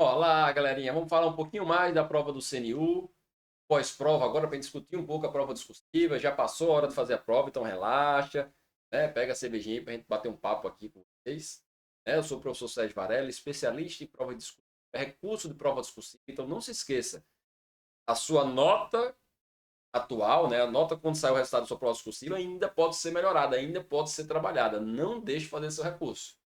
Olá, galerinha. Vamos falar um pouquinho mais da prova do CNU. Pós-prova, agora para discutir um pouco a prova discursiva. Já passou a hora de fazer a prova, então relaxa, né? Pega a cervejinha aí para a gente bater um papo aqui com vocês. Eu sou o professor Sérgio Varela, especialista em prova discursiva, recurso de prova discursiva. Então não se esqueça, a sua nota atual, né? A nota quando sai o resultado da sua prova discursiva ainda pode ser melhorada, ainda pode ser trabalhada. Não deixe de fazer seu recurso.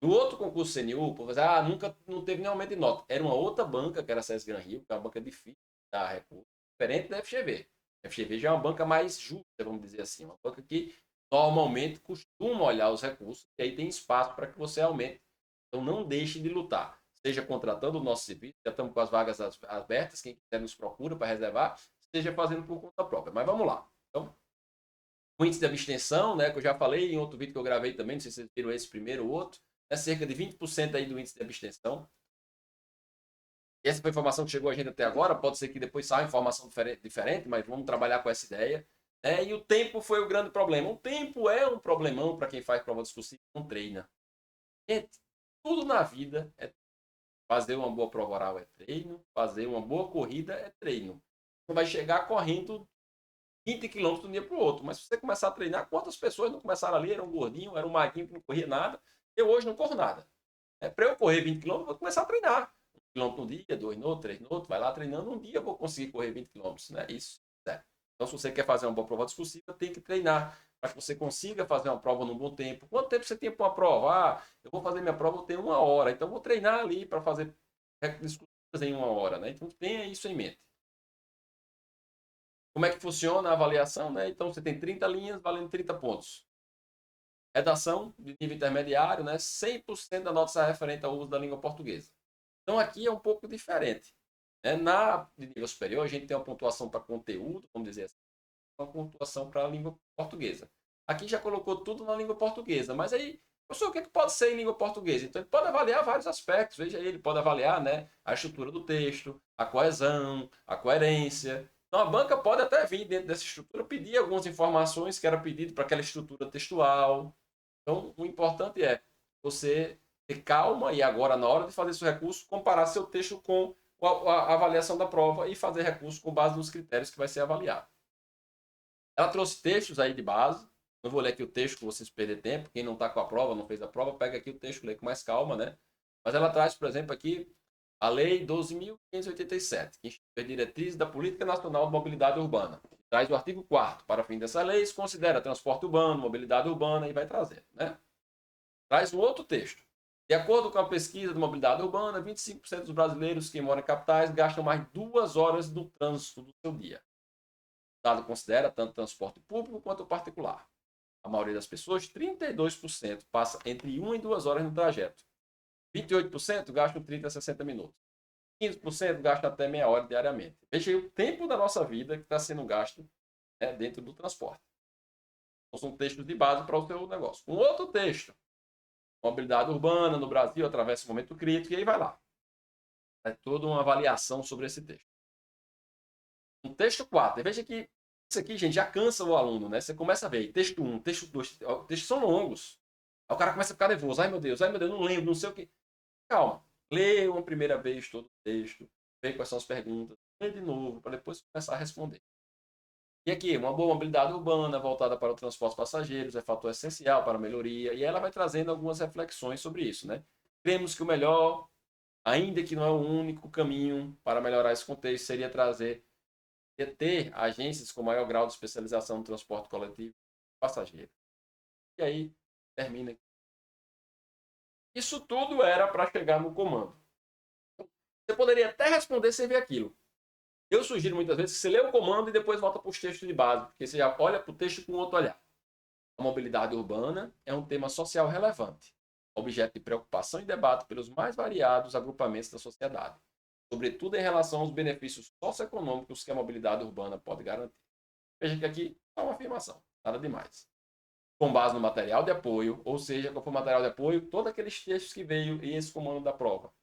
No outro concurso CNU, por exemplo, nunca não teve nenhum aumento de nota. Era uma outra banca, que era a SES Gran Rio, que é uma banca difícil de dar recurso, diferente da FGV. A FGV já é uma banca mais justa, vamos dizer assim, uma banca que normalmente costuma olhar os recursos e aí tem espaço para que você aumente. Então não deixe de lutar. Seja contratando o nosso serviço, já estamos com as vagas abertas, quem quiser nos procura para reservar, seja fazendo por conta própria. Mas vamos lá. Então, o índice de abstenção, né, que eu já falei em outro vídeo que eu gravei também, não sei se vocês viram esse primeiro ou outro, é cerca de 20% aí do índice de abstenção. Essa foi a informação que chegou a gente até agora, pode ser que depois saia informação diferente, mas vamos trabalhar com essa ideia. E o tempo foi o grande problema. O tempo é um problemão para quem faz prova discursiva e não treina. Gente, tudo na vida é fazer uma boa prova oral é treino, fazer uma boa corrida é treino. Você vai chegar correndo 20 quilômetros de um dia para o outro. Mas se você começar a treinar, quantas pessoas não começaram ali? Era um gordinho, era um magrinho que não corria nada. Eu hoje não corro nada. Para eu correr 20 quilômetros, eu vou começar a treinar. 1 quilômetro no dia, 2 no outro, 3 no outro, vai lá treinando. Um dia eu vou conseguir correr 20 quilômetros, né? Isso. É. Então, se você quer fazer uma boa prova discursiva, tem que treinar para que você consiga fazer uma prova num bom tempo. Quanto tempo você tem para uma prova? Eu vou fazer minha prova, eu tenho 1 hora. Então, eu vou treinar ali para fazer discursivas em 1 hora, né? Então, tenha isso em mente. Como é que funciona a avaliação, né? Então, você tem 30 linhas valendo 30 pontos. Redação de nível intermediário, né? 100% da nota será referente ao uso da língua portuguesa. Então, aqui é um pouco diferente. Na de nível superior, a gente tem uma pontuação para conteúdo, vamos dizer assim, uma pontuação para a língua portuguesa. Aqui já colocou tudo na língua portuguesa, mas aí, professor, o que pode ser em língua portuguesa? Então, ele pode avaliar vários aspectos. Veja aí, ele pode avaliar, né, a estrutura do texto, a coesão, a coerência. Então, a banca pode até vir dentro dessa estrutura pedir algumas informações que era pedido para aquela estrutura textual. Então, o importante é você ter calma e agora, na hora de fazer seu recurso, comparar seu texto com a avaliação da prova e fazer recurso com base nos critérios que vai ser avaliado. Ela trouxe textos aí de base. Não vou ler aqui o texto para vocês perderem tempo. Quem não está com a prova, não fez a prova, pega aqui o texto, lê com mais calma, né? Mas ela traz, por exemplo, aqui a Lei 12.587, que institui as diretrizes da Política Nacional de Mobilidade Urbana. Traz o artigo 4º. Para fim dessa lei, se considera transporte urbano, mobilidade urbana e vai trazer, né? Traz um outro texto. De acordo com a pesquisa de mobilidade urbana, 25% dos brasileiros que moram em capitais gastam mais de 2 horas no trânsito do seu dia. O dado considera tanto o transporte público quanto o particular. A maioria das pessoas, 32%, passa entre 1 e 2 horas no trajeto. 28% gastam 30 a 60 minutos. 15% gastam até meia hora diariamente. Veja aí o tempo da nossa vida que está sendo gasto, né, dentro do transporte. Então, são textos de base para o seu negócio. Um outro texto, mobilidade urbana no Brasil atravessa um momento crítico, e aí vai lá. É toda uma avaliação sobre esse texto. Um texto 4. Veja que isso aqui, gente, já cansa o aluno, né? Você começa a ver, texto 1, texto 2, textos são longos. Aí o cara começa a ficar nervoso. Ai, meu Deus, não lembro, não sei o que. Calma. Lê uma primeira vez todo o texto, vê quais são as perguntas, lê de novo, para depois começar a responder. E aqui, uma boa mobilidade urbana voltada para o transporte de passageiros é fator essencial para a melhoria, e ela vai trazendo algumas reflexões sobre isso, né? Cremos que o melhor, ainda que não é o único caminho para melhorar esse contexto, seria ter agências com maior grau de especialização no transporte coletivo de passageiros. E aí, termina. Isso tudo era para chegar no comando. Você poderia até responder sem ver aquilo. Eu sugiro muitas vezes que você lê o comando e depois volta para os textos de base, porque você já olha para o texto com outro olhar. A mobilidade urbana é um tema social relevante, objeto de preocupação e debate pelos mais variados agrupamentos da sociedade, sobretudo em relação aos benefícios socioeconômicos que a mobilidade urbana pode garantir. Veja que aqui é uma afirmação, nada demais. Com base no material de apoio, ou seja, qual foi o material de apoio? Todos aqueles textos que veio e esse comando da prova.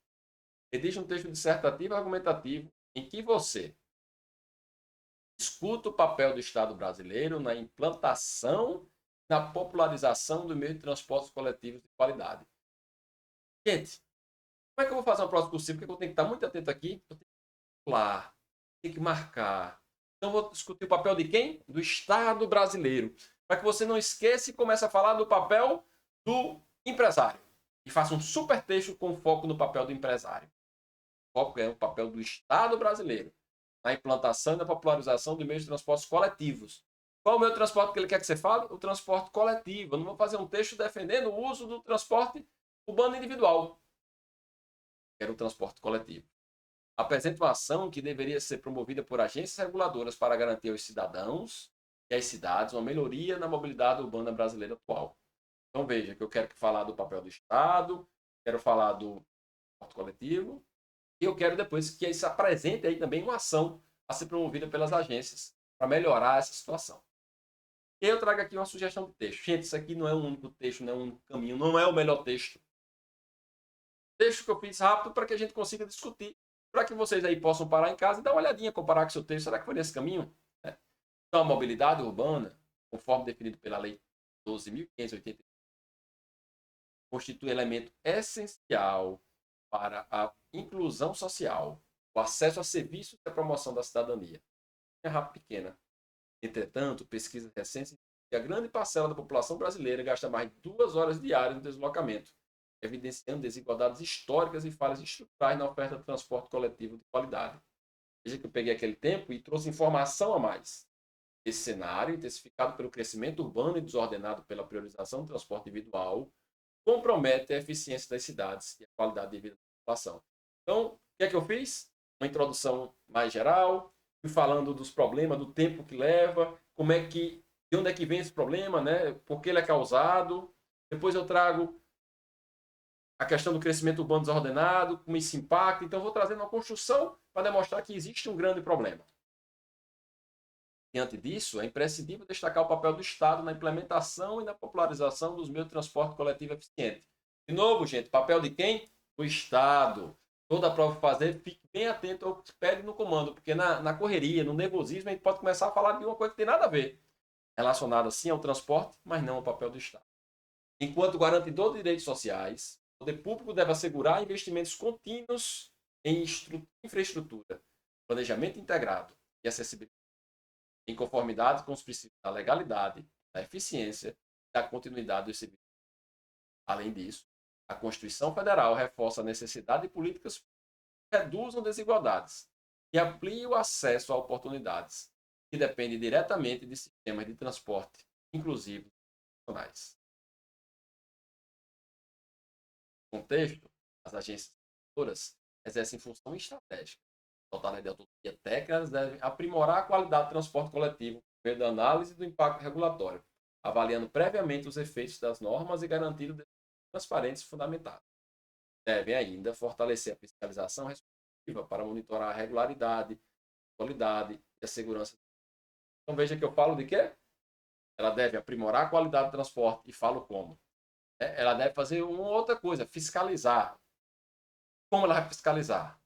Existe um texto dissertativo e argumentativo em que você discuta o papel do Estado brasileiro na implantação, na popularização do meio de transportes coletivos de qualidade. Gente, Como é que eu vou fazer uma prova discursiva? Porque eu tenho que estar muito atento aqui. Eu tenho que falar, tenho que marcar. Então, eu vou discutir o papel de quem? Do Estado brasileiro. Para que você não esqueça e comece a falar do papel do empresário. E faça um super texto com foco no papel do empresário. O foco é o papel do Estado brasileiro na implantação e na popularização de meios de transportes coletivos. Qual é o meio de transporte que ele quer que você fale? O transporte coletivo. Eu não vou fazer um texto defendendo o uso do transporte urbano individual. Quero o transporte coletivo. Apresenta uma ação que deveria ser promovida por agências reguladoras para garantir aos cidadãos e às cidades uma melhoria na mobilidade urbana brasileira atual. Então veja que eu quero falar do papel do Estado, quero falar do transporte coletivo, e eu quero depois que isso apresente aí também uma ação a ser promovida pelas agências para melhorar essa situação. E eu trago aqui uma sugestão de texto. Gente, isso aqui não é um único texto, não é um único caminho, não é o melhor texto. Texto que eu fiz rápido para que a gente consiga discutir, para que vocês aí possam parar em casa e dar uma olhadinha, comparar com o seu texto. Será que foi nesse caminho? Então, a mobilidade urbana, conforme definido pela Lei 12.580, constitui elemento essencial para a inclusão social, o acesso a serviços e a promoção da cidadania. É rápido pequena. Entretanto, pesquisas recentes indicam que a grande parcela da população brasileira gasta mais de 2 horas diárias no deslocamento, evidenciando desigualdades históricas e falhas estruturais na oferta de transporte coletivo de qualidade. Veja que eu peguei aquele tempo e trouxe informação a mais. Esse cenário, intensificado pelo crescimento urbano e desordenado pela priorização do transporte individual, compromete a eficiência das cidades e a qualidade de vida da população. Então, o que é que eu fiz? Uma introdução mais geral, fui falando dos problemas, do tempo que leva, como é que, de onde é que vem esse problema, né? Por que ele é causado. Depois eu trago a questão do crescimento urbano desordenado, como isso impacta. Então, eu vou trazendo uma construção para demonstrar que existe um grande problema. Diante disso, é imprescindível destacar o papel do Estado na implementação e na popularização dos meios de transporte coletivo eficiente. De novo, gente, papel de quem? Do Estado. Toda a prova que fazer, fique bem atento ao que pede no comando, porque na correria, no nervosismo, a gente pode começar a falar de uma coisa que tem nada a ver, relacionada sim ao transporte, mas não ao papel do Estado. Enquanto garantidor de direitos sociais, o poder público deve assegurar investimentos contínuos em infraestrutura, planejamento integrado e acessibilidade, em conformidade com os princípios da legalidade, da eficiência e da continuidade dos serviços. Além disso, a Constituição Federal reforça a necessidade de políticas que reduzam desigualdades e ampliem o acesso a oportunidades, que dependem diretamente de sistemas de transporte inclusivos e nacionais. No contexto, as agências reguladoras exercem função estratégica. Dotadas de autonomia técnica, elas devem aprimorar a qualidade do transporte coletivo por meio da análise do impacto regulatório, avaliando previamente os efeitos das normas e garantindo transparentes e fundamentados. Devem ainda fortalecer a fiscalização respectiva para monitorar a regularidade, a qualidade e a segurança. Então veja que eu falo de quê? Ela deve aprimorar a qualidade do transporte e falo como. Ela deve fazer uma outra coisa, fiscalizar. Como ela vai fiscalizar?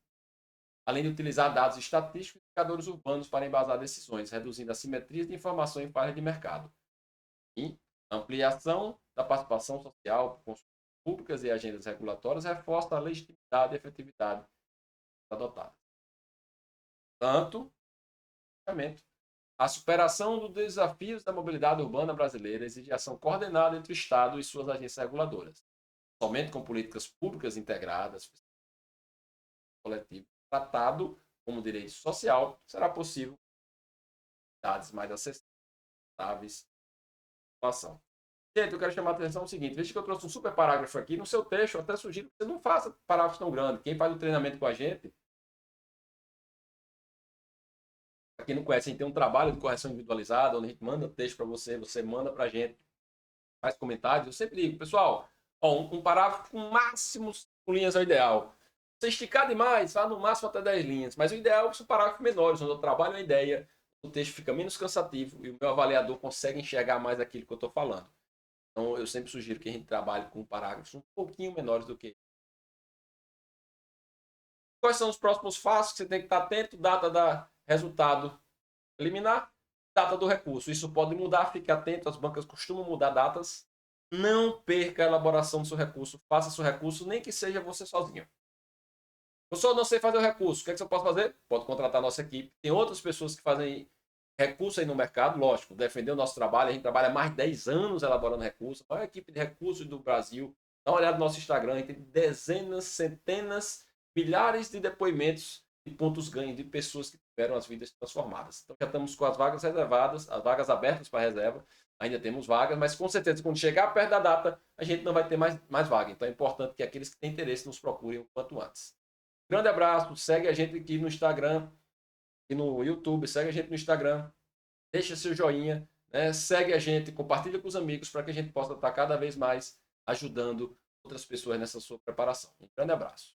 Além de utilizar dados estatísticos e indicadores urbanos para embasar decisões, reduzindo assimetrias de informação em falhas de mercado. E ampliação da participação social por consultas públicas e agendas regulatórias reforça a legitimidade e efetividade adotada. Tanto, a superação dos desafios da mobilidade urbana brasileira exige ação coordenada entre o Estado e suas agências reguladoras. Somente com políticas públicas integradas, coletivo, tratado como direito social, será possível dados mais acessíveis à população. Gente, eu quero chamar a atenção o seguinte, veja que eu trouxe um super parágrafo aqui, no seu texto eu até sugiro que você não faça parágrafos tão grandes. Quem faz o treinamento com a gente, para quem não conhece, a gente tem um trabalho de correção individualizada, onde a gente manda texto para você, você manda para a gente, faz comentários. Eu sempre digo, pessoal, um parágrafo com máximo 5 linhas é o ideal. Se esticar demais, vá no máximo até 10 linhas. Mas o ideal são parágrafos menores, onde eu trabalho uma ideia, o texto fica menos cansativo e o meu avaliador consegue enxergar mais aquilo que eu estou falando. Então, eu sempre sugiro que a gente trabalhe com parágrafos um pouquinho menores do que. Quais são os próximos passos que você tem que estar atento? Data da resultado eliminar, data do recurso. Isso pode mudar, fique atento, as bancas costumam mudar datas. Não perca a elaboração do seu recurso. Faça seu recurso, nem que seja você sozinho. Eu só não sei fazer o recurso. O que é que eu posso fazer? Pode contratar a nossa equipe. Tem outras pessoas que fazem recurso aí no mercado, lógico, defender o nosso trabalho. A gente trabalha há mais de 10 anos elaborando recursos. A maior equipe de recursos do Brasil. Dá uma olhada no nosso Instagram, a gente tem dezenas, centenas, milhares de depoimentos de pontos ganhos de pessoas que tiveram as vidas transformadas. Então já estamos com as vagas reservadas, as vagas abertas para reserva. Ainda temos vagas, mas com certeza quando chegar perto da data, a gente não vai ter mais vaga. Então é importante que aqueles que têm interesse nos procurem o quanto antes. Grande abraço, segue a gente aqui no Instagram e no YouTube, segue a gente no Instagram, deixa seu joinha, né? Segue a gente, compartilha com os amigos para que a gente possa estar cada vez mais ajudando outras pessoas nessa sua preparação. Um grande abraço.